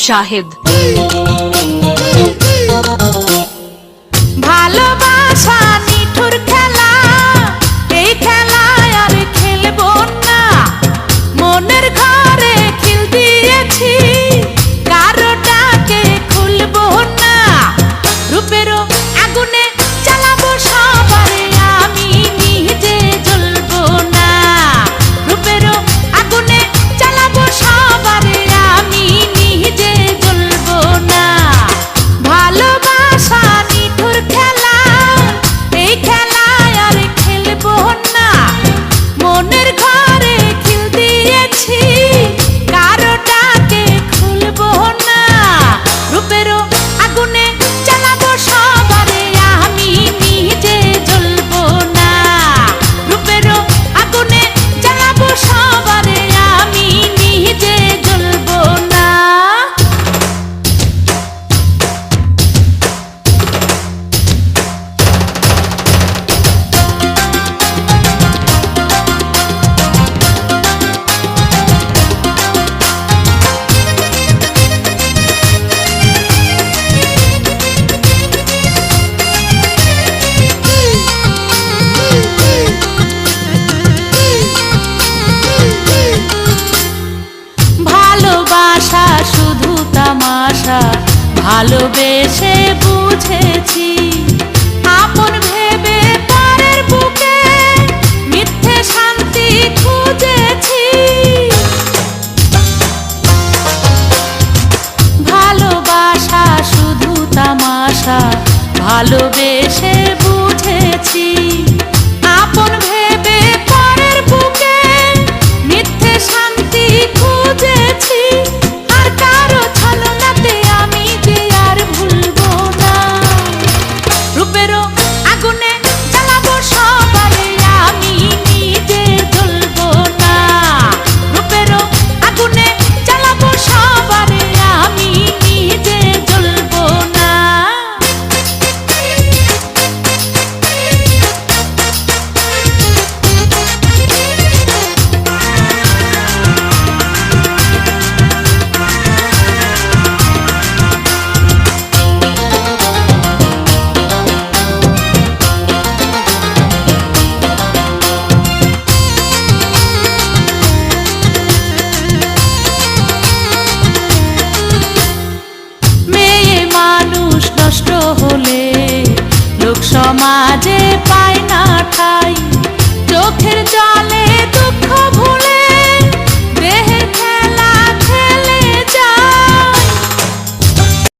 শাহেদ। ভালোবাসা নিঠুর খেলা, এই খেলায় আর খেলবো না। মনের ঘরে খিল দিয়েছি, কারোটাকে খুলবো না। রূপেরও আগুনে জ্বালাবো সবারে, আমি নিজে জ্বলবো না। রূপেরও আগুনে জ্বালাবো সবারে, আমি নিজে জ্বলবো না। ভালোবাসা নিঠুর খেলা, এই খেলায় আর খেলবো না। মনের ঘরে খিল দিয়েছি, কারোটাকে খুলবো না। রূপেরও আগুনে জ্বালাবো সবারে, আমি নিজে জ্বলবো না। রূপেরও আগুনে জ্বালাবো সবারে, আমি নিজে জ্বলবো না। ভালোবাসা শুধু তামাশা, ভালোবেসে বুঝেছি। আপন ভেবে পরের বুকে মিথ্যে শান্তি খুঁজেছি। ভালোবাসা শুধু তামাশা, ভালোবেসে বুঝেছি। আপন ভেবে পরের বুকে মিথ্যে শান্তি খুঁজেছি। আর কারো ছলনাতে আমি যে আর ভুলবো না। রূপেরও আগুনে জ্বালাবো সবারে, আমি নিজে জ্বলবো না। রূপেরও আগুনে জ্বালাবো সবারে, আমি নিজে জ্বলবো না। মেয়ে মানুষ নষ্ট হলে লোক সমাজে পায় না ঠাই। চোখের জলে